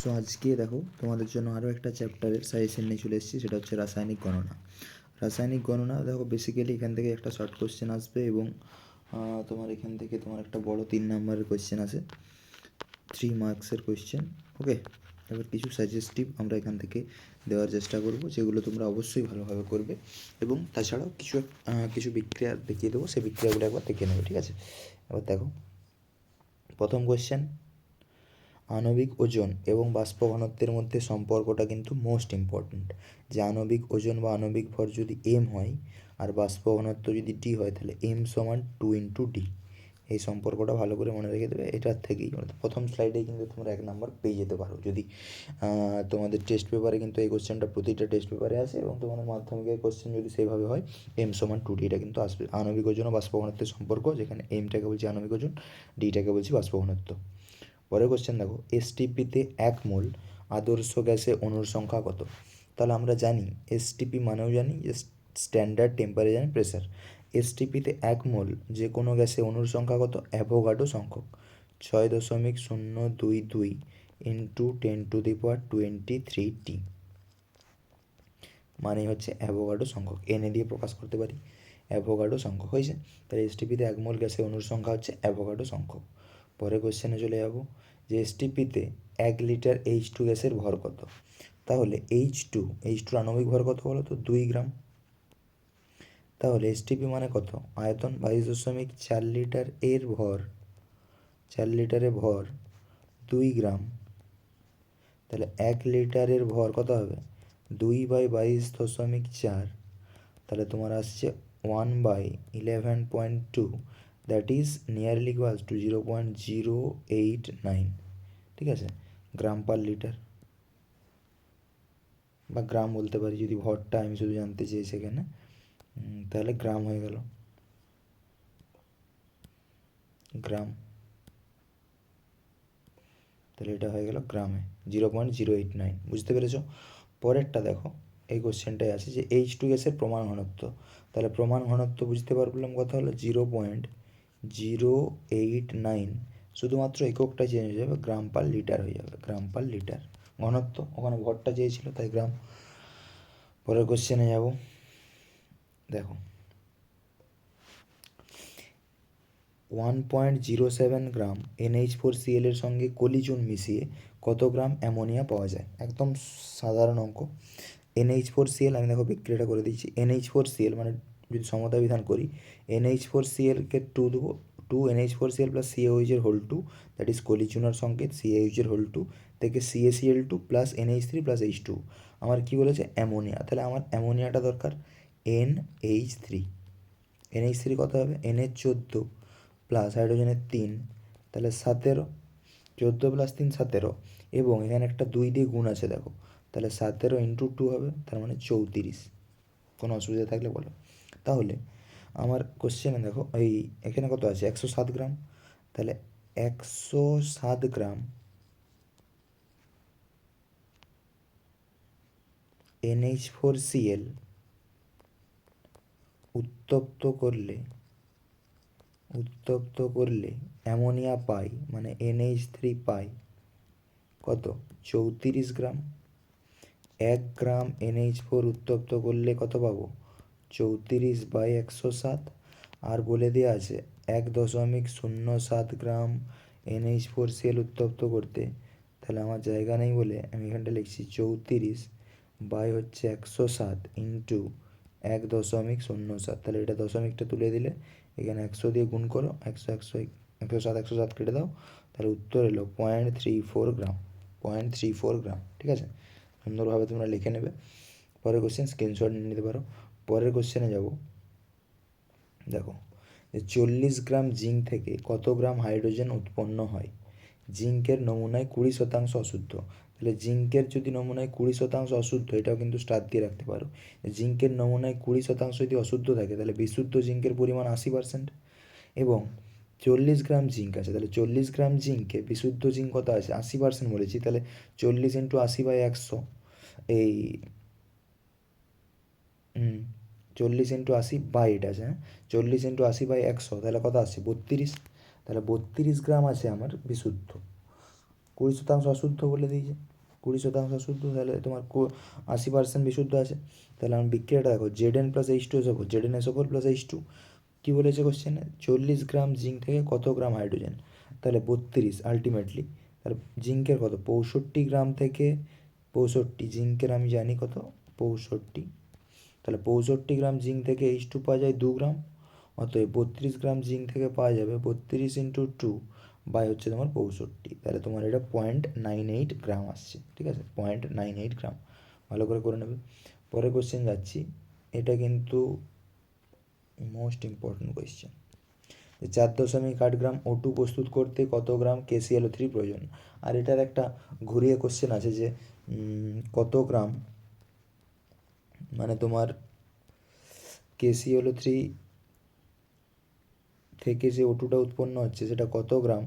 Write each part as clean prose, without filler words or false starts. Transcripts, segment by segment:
So আজকে দেখো তোমাদের জন্য আরও একটা চ্যাপ্টারের সাজেশন নিয়ে চলে এসেছি, সেটা হচ্ছে রাসায়নিক গণনা। রাসায়নিক গণনা দেখো বেসিক্যালি এখান থেকে একটা শর্ট কোশ্চেন আসবে এবং তোমার এখান থেকে তোমার একটা বড় 3 নম্বরের কোশ্চেন আছে, 3 মার্কসের কোশ্চেন। ওকে, এবার কিছু সাজেস্টিভ আমরা এখান থেকে দেওয়ার চেষ্টা করব, যেগুলো তোমরা অবশ্যই ভালোভাবে করবে, এবং তাছাড়াও কিছু বিক্রিয়া দেখিয়ে দেবো, সেই বিক্রিয়াগুলো একবার দেখে নেবে, ঠিক আছে? এবার দেখো প্রথম কোশ্চেন, আণবিক ওজন এবং বাষ্প ঘনত্বের মধ্যে সম্পর্কটা কিন্তু মোস্ট ইম্পর্ট্যান্ট। যে আণবিক ওজন বা আণবিক ভর যদি এম হয় আর বাষ্প ঘনত্ব যদি ডি হয়, তাহলে এম সমান 2 × ডি। এই সম্পর্কটা ভালো করে মনে রেখে দেবে। এটার থেকেই প্রথম স্লাইডেই কিন্তু তোমরা 1 নম্বর পেয়ে যেতে পারো, যদি তোমাদের টেস্ট পেপারে কিন্তু এই কোশ্চেনটা প্রতিটা টেস্ট পেপারে আসে, এবং তোমাদের মাধ্যমিকের কোশ্চেন যদি সেইভাবে হয় এম সমান 2D এটা কিন্তু আসবে। আণবিক ওজন ও বাষ্প ঘনত্বের সম্পর্ক, যেখানে এমটাকে বলছি আণবিক ওজন, ডিটাকে বলছি বাষ্প ঘনত্ব। পরের কোশ্চেন দেখো, এসটিপিতে 1 মোল আদর্শ গ্যাসে অণুর সংখ্যা কত? তাহলে আমরা জানি এসটিপি মানেও জানি যে স্ট্যান্ডার্ড টেম্পারেচার অ্যান্ড প্রেসার। এসটিপিতে 1 মোল যে কোনো গ্যাসে অণুর সংখ্যা কত? অ্যাভোগাড্রো সংখ্যক 6.022 ইন্টু 10⁻23T, মানে হচ্ছে অ্যাভোগাড্রো সংখ্যক। এনে দিয়ে প্রকাশ করতে পারি, অ্যাভোগাড্রো সংখ্যক হয়েছে। তাহলে এসটিপিতে 1 মোল গ্যাসে অণুর সংখ্যা হচ্ছে অ্যাভোগাড্রো সংখ্যক। পরে কোশ্চেনে চলে যাব যে এসটিপিতে 1 লিটার H2 গ্যাসের ভর কত? তাহলে এইচ টুর আণবিক ভর কত বলো তো? 2 গ্রাম। তাহলে এসটিপি মানে কত? আয়তন 22.4 লিটার, এর ভর 4 লিটারের ভর 2 গ্রাম। তাহলে 1 লিটারের ভর কত হবে? 2/22.4, তাহলে তোমার আসছে 1/11.2, that is nearly equals to 0.089, ঠিক আছে? গ্রাম পার লিটার, বা গ্রাম বলতে পারি যদি ভরটা আমি শুধু জানতে চাই সেখানে, তাহলে গ্রাম হয়ে গেল, গ্রাম। তাহলে এটা হয়ে গেল গ্রামে 0.089, বুঝতে পেরেছ? পরেরটা দেখো, এই কোশ্চেনটাই আছে যে H2 গ্যাসের প্রমাণ ঘনত্ব। তাহলে প্রমাণ ঘনত্ব বুঝতে পারলাম কথা হলো 0.089, শুধুমাত্র এককটা চেঞ্জ হয়ে যাবে, গ্রাম পার লিটার হয়ে যাবে, গ্রাম পার লিটার। ঘনত্ব ওখানে ভরটা চেয়েছিল তাই গ্রাম। পরের কোশ্চেনে যাব, দেখো 1.07 গ্রাম NH4Cl এর সঙ্গে কলিচুন মিশিয়ে কত গ্রাম অ্যামোনিয়া পাওয়া যায়? একদম সাধারণ অঙ্ক। NH4Cl, আমি দেখো বিক্রিয়াটা করে দিচ্ছি। NH4Cl মানে যদি সমতা বিধান করি, NH4Cl-কে 2 দেবো, 2 NH4Cl প্লাস CaOH এর হোল 2, দ্যাট ইজ কলিচুনার সংকেত CaOH এর হোল 2 থেকে CaCl2 plus NH3 plus H2। আমার কি বলেছে? অ্যামোনিয়া। তাহলে আমার অ্যামোনিয়াটা দরকার NH3। NH3 কত হবে? NH14 প্লাস হাইড্রোজেনের 3, তাহলে 17, 14 প্লাস 3 17, এবং এখানে একটা 2 দিয়ে গুণ আছে দেখো, তাহলে 17 ইন্টু 2 হবে, তার মানে 34। কোনো অসুবিধা থাকলে বলো। তাহলে আমার কোশ্চেনে দেখো এই এখানে কত আছে? 107 গ্রাম। তাহলে 107 গ্রাম NH4Cl উত্তপ্ত করলে অ্যামোনিয়া পাই, মানে NH3 পাই কত? 34 গ্রাম। 1 গ্রাম NH4 উত্তপ্ত করলে কত পাবো? 34/107। আর বলে দেওয়া আছে 1.07 গ্রাম NH4Cl উত্তপ্ত করতে, তাহলে আমার জায়গা নেই বলে আমি এখানটা লিখছি 34/107 ইন্টু 1.07। তাহলে এটা দশমিকটা তুলে দিলে এখানে 100 দিয়ে গুণ করো, 100 কেটে দাও, তাহলে উত্তর এলো 0.34 গ্রাম, 0.34 গ্রাম, ঠিক আছে? সুন্দরভাবে তোমরা লিখে নেবে। পরের কোশ্চেন স্ক্রিনশট নিয়ে নিতে পারো। পরের কোশ্চেনে যাব, দেখো যে 40 গ্রাম জিঙ্ক থেকে কত গ্রাম হাইড্রোজেন উৎপন্ন হয়? জিঙ্কের নমুনায় 20% অশুদ্ধ। তাহলে জিঙ্কের যদি নমুনায় 20% অশুদ্ধ, এটাও কিন্তু স্টার দিয়ে রাখতে পারো। জিঙ্কের নমুনায় 20% যদি অশুদ্ধ থাকে, তাহলে বিশুদ্ধ জিঙ্কের পরিমাণ 80%। এবং 40 গ্রাম জিঙ্ক আছে, তাহলে 40 গ্রাম জিঙ্কে বিশুদ্ধ জিঙ্ক কত আছে? 80% বলেছি, তাহলে 40 ইন্টু 80/100, এই 40 ইন্টু 80/8 আছে, হ্যাঁ, 40 ইন্টু 80/100, তাহলে কত আসছে? 32। তাহলে 32 গ্রাম আছে আমার বিশুদ্ধ, 20% অশুদ্ধ বলে দিয়েছে, 20% অশুদ্ধ, তাহলে তোমার 80% বিশুদ্ধ আছে। তাহলে আমি বিক্রিয়াটা দেখো, Zn plus H2SO4, ZnSO4 plus H2, কী বলেছে কোশ্চেনে, 40 গ্রাম জিঙ্ক থেকে কত গ্রাম হাইড্রোজেন, তাহলে 32 আলটিমেটলি। তাহলে জিঙ্কের কত, 65 গ্রাম থেকে 65, জিঙ্কের আমি জানি কত 65, তাহলে 65 গ্রাম জিঙ্ক থেকে H2 পাওয়া যায় 2 গ্রাম, অতএব 32 গ্রাম জিঙ্ক থেকে পাওয়া যাবে 32 ইন্টু 2 বাই হচ্ছে তোমার 65, তাহলে তোমার এটা 0.98 গ্রাম আসছে, ঠিক আছে, 0.98 গ্রাম, ভালো করে নেবে। পরের কোশ্চেন যাচ্ছি, এটা কিন্তু মোস্ট ইম্পর্টেন্ট কোয়েশ্চেন। 4.8 গ্রাম O2 প্রস্তুত করতে কত গ্রাম KClO3 প্রয়োজন। আর এটার একটা ঘুরিয়ে কোশ্চেন আছে যে কত গ্রাম, মানে তোমার KClO3 থেকে যে O2টা উৎপন্ন হচ্ছে সেটা কত গ্রাম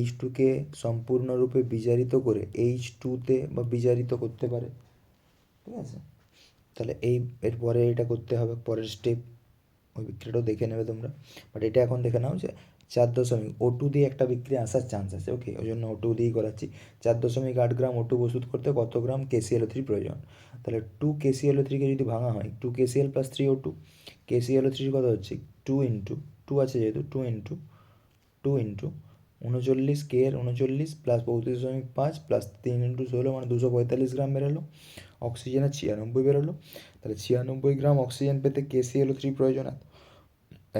H2কে সম্পূর্ণরূপে বিজারিত করে H2তে বা বিজারিত করতে পারে, ঠিক আছে। তাহলে এরপরে এটা করতে হবে, পরের স্টেপ, ওই বিক্রিয়াটাও দেখে নেবে তোমরা, বাট এটা এখন দেখে নাও যে 4 O2 দিয়ে একটা বিক্রিয়া আসার চান্স আছে, ওকে, ওই জন্য O2 দিয়েই করাচ্ছি। 4.8 গ্রাম O2 প্রস্তুত করতে কত গ্রাম KClO3 প্রয়োজন, তাহলে 2 KClO3কে যদি ভাঙা হয় 2 KCl প্লাস 3 O2, KClO3 কত হচ্ছে 2 ইন্টু 2 আছে যেহেতু 2 ইন্টু 39, কে এর 39 প্লাস 32.5 প্লাস 3 ইন্টু 16 মানে 245 গ্রাম বেরোলো, অক্সিজেনের 96 বেরোলো, তাহলে 96 গ্রাম অক্সিজেন পেতে KClO3 প্রয়োজন,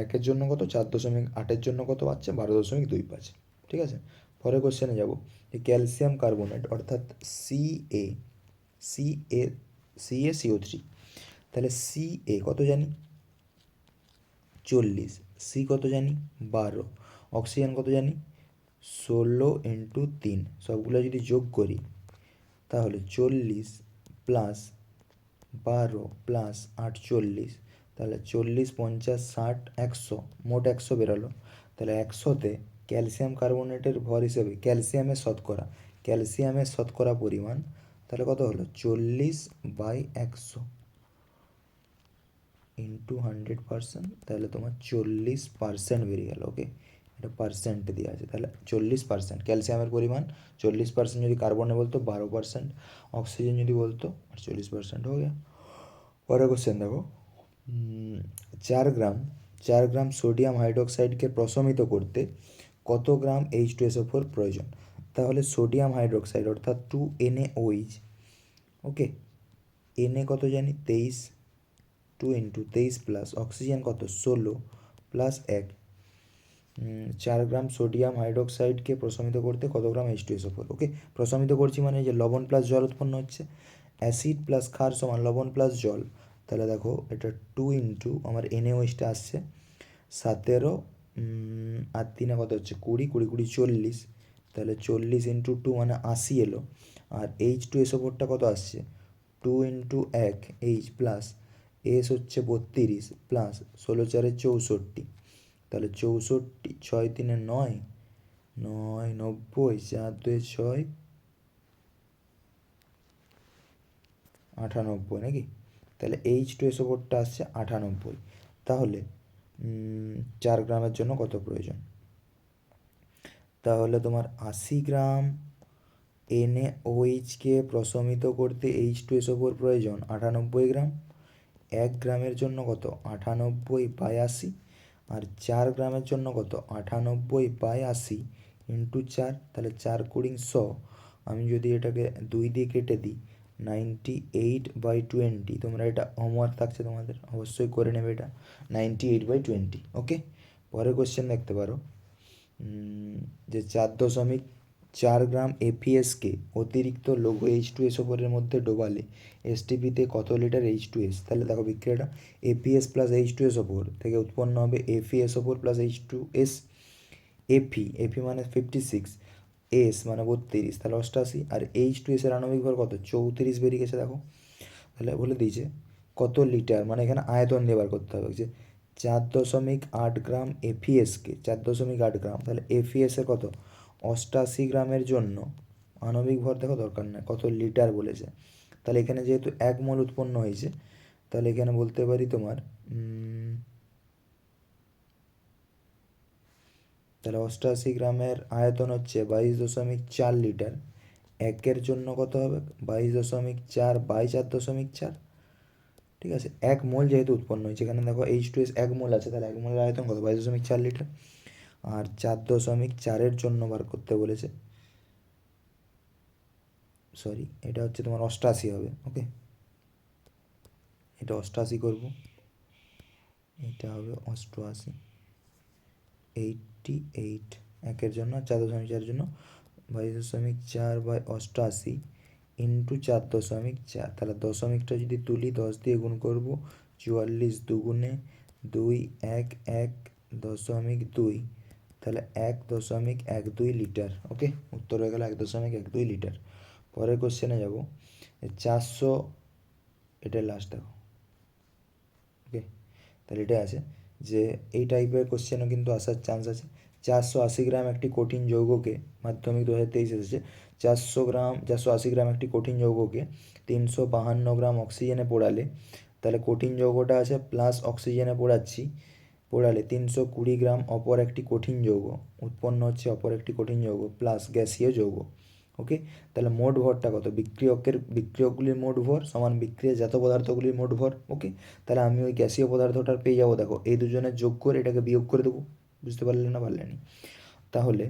একের জন্য কত 4.8-এর জন্য কত পাচ্ছে 12.2 পাচ্ছে, ঠিক আছে। পরের কোশ্চেনে যাব, এই ক্যালসিয়াম কার্বনেট অর্থাৎ CaCaCO3, তাহলে Ca কত জানি 40, C কত জানি 12, অক্সিজেন কত জানি 16 ইন্টু 3, সবগুলো যদি যোগ করি তাহলে 40 প্লাস 12 প্লাস 48, তাহলে 40, 50, 60, 100, মোট 100 বেরোলো। তাহলে 100তে ক্যালসিয়াম কার্বনেটের ভর হিসেবে ক্যালসিয়ামের শতকরা পরিমাণ তাহলে কত হলো 40/100 ইন্টু 100%, তাহলে তোমার 40% বেরিয়ে গেল, ওকে, এটা পার্সেন্ট দেওয়া আছে, তাহলে 40% ক্যালসিয়ামের পরিমাণ 40%, যদি কার্বনে বলতো 12%, অক্সিজেন যদি বলতো 48% হয়ে গেল। পরের কোশ্চেন দেখো, 4 গ্রাম সোডিয়াম হাইড্রোক্সাইডকে প্রশমিত করতে কত গ্রাম H2SO4 প্রয়োজন, তাহলে সোডিয়াম হাইড্রোক্সাইড অর্থাৎ 2NaOH, ওকে, Na কত জানি 23, 2 ইন্টু 23 প্লাস অক্সিজেন কত 16 প্লাস 1, 4 গ্রাম সোডিয়াম হাইড্রোক্সাইডকে প্রশমিত করতে কত গ্রাম H2SO4, ওকে, প্রশমিত করছি মানে যে লবণ প্লাস জল উৎপন্ন হচ্ছে, অ্যাসিড প্লাস ক্ষার সমান লবণ প্লাস জল, তাহলে দেখো এটা 2 ইন্টু আমার NaOHটা আসছে 17, আর 3 কত হচ্ছে 20, 20 40, তাহলে 40 ইন্টু 2 মানে 80 এলো, আর H2SO4টা কত আসছে 2 ইন্টু 1 H প্লাস এস হচ্ছে 32 প্লাস 16 4 64, তাহলে 64, 6 3 9, 9 90, 4 2 6 98 নাকি, তাহলে H2SO4টা আসছে 98, তাহলে 4 গ্রামের জন্য কত প্রয়োজন, তাহলে তোমার 80 গ্রাম NaOHকে প্রশমিত করতে H2SO4 প্রয়োজন 98 গ্রাম, 1 গ্রামের জন্য কত 98/80, আর 4 গ্রামের জন্য কত 98/80 ইন্টু 4, তাহলে 4 কুড়ি 100, আমি যদি এটাকে 2 দিয়ে কেটে দিই 98/20, তোমরা এটা হোমওয়ার্ক থাকছে তোমাদের, অবশ্যই করে নেবে এটা, 98/20, ওকে। পরের কোশ্চেন দেখতে পারো, যে 4.4 গ্রাম APSকে অতিরিক্ত লঘু H2SO4-এর মধ্যে ডোবালে STPতে কত লিটার H2S, তাহলে দেখো বিক্রিয়াটা APS প্লাস H2SO4 থেকে উৎপন্ন হবে FeSO4 প্লাস H2S, Fe মানে 56, S মানে 32, তাহলে 88, আর H2S এর আণবিক ভর কত 34 বেরিয়ে গেছে দেখো, তাহলে বলে দিয়েছে কত লিটার, মানে এখানে আয়তন দিয়ে বার করতে হবে যে 4.8 গ্রাম FeSকে 4.8 গ্রাম, তাহলে FeS এর কত 88 গ্রামের জন্য আণবিক ভর দেখো দরকার নেই, কত লিটার বলেছে, তাহলে এখানে যেহেতু 1 মোল উৎপন্ন হয়েছে, তাহলে এখানে বলতে পারি তোমার তাহলে 88 গ্রামের আয়তন হচ্ছে 22.4 লিটার, 1-এর জন্য কত হবে 22.4 বাই 4.4, ঠিক আছে। 1 মোল যেহেতু উৎপন্ন হয়েছে, এখানে দেখো H2S 1 মোল আছে, তাহলে 1 মোলের আয়তন কত 22.4 লিটার। আর 4.4-এর জন্য বার করতে বলেছে, সরি এটা হচ্ছে তোমার 88 হবে, ওকে। এটা 88 করব, এটা হবে 88, 88 1-এর জন্য, 4.4-এর জন্য 22.4 বাই 88 ইন্টু 4.4, তাহলে দশমিকটা যদি তুলি 10 দিয়ে গুণ করব, 44 দুগুণে 2 1 1 দশমিক 2, তাহলে 1.12 লিটার, ওকে। উত্তর হয়ে গেল 1.12 লিটার। পরের কোশ্চেনে যাব, 400, এটা লাস্ট দেখো, ওকে। তাহলে এটা আছে যে এই টাইপের কোশ্চেনও কিন্তু আসার চান্স আছে। 480 গ্রাম একটি কঠিন যৌগকে, মাধ্যমিক 2023 এসেছে, 480 গ্রাম একটি কঠিন যৌগকে 352 গ্রাম অক্সিজেনে পোড়ালে, তাহলে কঠিন যৌগটা আছে প্লাস অক্সিজেনে পোড়ালে 320 গ্রাম অপর একটি কঠিন যৌগ উৎপন্ন হচ্ছে, অপর একটি কঠিন যৌগ প্লাস গ্যাসীয় যৌগ, ওকে। তাহলে মোট ভরটা কত, বিক্রিয়কগুলির মোট ভর সমান বিক্রিয়াজাত পদার্থগুলির মোট ভর, ওকে। তাহলে আমি ওই গ্যাসীয় পদার্থটার পেয়ে যাবো, দেখো এই দুজনের যোগ করে এটাকে বিয়োগ করে দেবো, বুঝতে পারলে না পারলেনি। তাহলে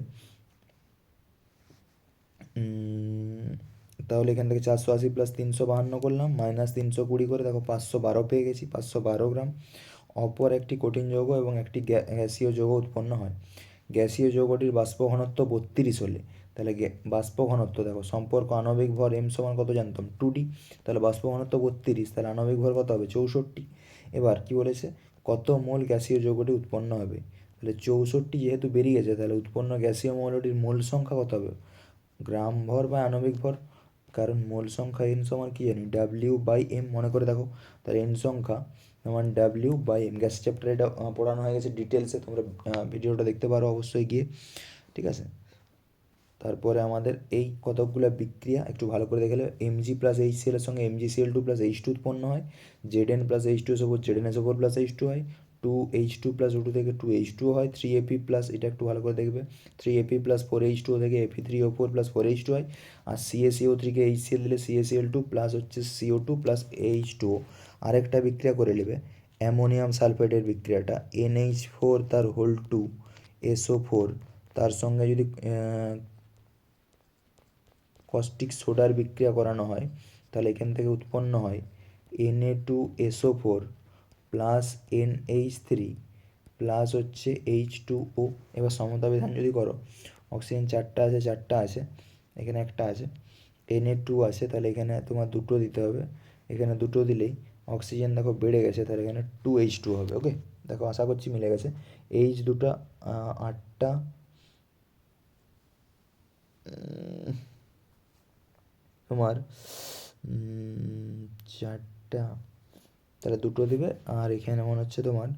এখান থেকে 480 প্লাস 352 করলাম, মাইনাস 320 করে দেখো 512 পেয়ে গেছি, 512 গ্রাম অপর একটি কঠিন যৌগ এবং একটি গ্যাসীয় যৌগ উৎপন্ন হয়। গ্যাসীয় যৌগটির বাষ্প ঘনত্ব 32 হলে, তাহলে বাষ্প ঘনত্ব দেখো সম্পর্ক আণবিক ভর m সমান কত জানতাম 2D, তাহলে বাষ্প ঘনত্ব 32, তাহলে আণবিক ভর কত হবে 64। এবার কি বলেছে, কত মোল গ্যাসীয় যৌগটি উৎপন্ন হবে, তাহলে 64 যেহেতু বেরিয়ে গেছে, তাহলে উৎপন্ন গ্যাসীয় মৌলটির মোল সংখ্যা কত হবে, গ্রাম ভর বা আণবিক ভর, কারণ মোল সংখ্যা n সমান কি জানি W/m, মনে করে দেখো, তাহলে n সংখ্যা সমান W/m। গ্যাস চ্যাপ্টারে এটা পড়ানো হয়ে গেছে ডিটেলসে, তোমরা ভিডিওটা দেখতে পারো অবশ্যই গিয়ে, ঠিক আছে। তারপরে আমাদের এই কতকগুলো বিক্রিয়া একটু ভালো করে দেখে নেবে, Mg প্লাস HCl এর সঙ্গে MgCl2 প্লাস H2 উৎপন্ন হয়, Zn plus H2SO4 ZnSO4 plus H2 হয়, 2H2 প্লাস O2 থেকে 2H2 হয়, 3Ap প্লাস, এটা একটু ভালো করে দেখবে, 3Ap প্লাস 4H2 থেকে Fe3O4 প্লাস 4H2 হয়, আর CaCO3 কে HCl দিলে CaCl2 প্লাস হচ্ছে CO2 প্লাস H2O। আরেকটা বিক্রিয়া করে নেবে অ্যামোনিয়াম সালফেটের বিক্রিয়াটা, NH4 তার হোল 2 SO4 তার সঙ্গে যদি কস্টিক সোডার বিক্রিয়া করানো হয়, তাহলে এখান থেকে উৎপন্ন হয় Na2SO4 প্লাস NH3 প্লাস হচ্ছে H2O। এবার সমতা বিধান যদি করো, অক্সিজেন 4টা আছে, 4টা আছে, এখানে একটা আছে, Na2 আছে, তাহলে এখানে তোমার 2টো দিতে হবে, এখানে 2টো দিলেই অক্সিজেন দেখো বেড়ে গেছে, তাহলে এখানে 2H2 হবে, ওকে। দেখো আশা করছি মিলে গেছে, H দুটা 8টা, তোমার 4টা, তাহলে 2টো দিবে, আর এখানে মনে হচ্ছে তোমার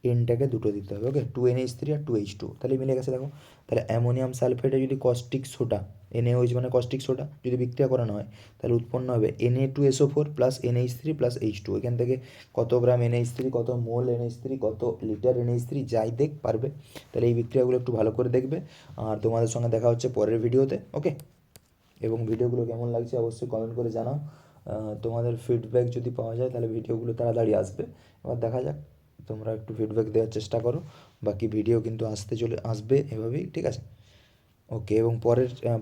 এনটাকে 2টো দিতে হবে, ওকে। 2NH3 আর 2H2, তাহলে মিলে গেছে দেখো। তাহলে অ্যামোনিয়াম সালফেটে যদি কস্টিক সোডা, NaOH মানে কস্টিক সোডা যদি বিক্রিয়া করানো হয়, তাহলে উৎপন্ন হবে Na2SO4 plus NH3 plus H2। এখান থেকে কত গ্রাম NH3, কত মোল NH3, কত লিটার NH3 যাই দেখ পারবে, তাহলে এই বিক্রিয়াগুলো একটু ভালো করে দেখবে। আর তোমাদের সঙ্গে দেখা হচ্ছে পরের ভিডিওতে, ওকে। এবং ভিডিওগুলো কেমন লাগছে অবশ্যই কমেন্ট করে জানাও, তোমাদের ফিডব্যাক যদি পাওয়া যায় তাহলে ভিডিওগুলো তাড়াতাড়ি আসবে। এবার দেখা যাক, তোমরা একটু ফিডব্যাক দেওয়ার চেষ্টা করো, বাকি ভিডিও কিন্তু আসবে এভাবেই, ঠিক আছে, ওকে। এবং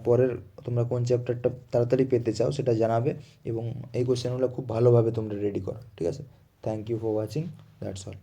পরের তোমরা কোন চ্যাপ্টারটা তাড়াতাড়ি পেতে চাও সেটা জানাবে, এবং এই কোশ্চেনগুলো খুব ভালোভাবে তোমরা রেডি করো, ঠিক আছে। Thank you for watching, that's all.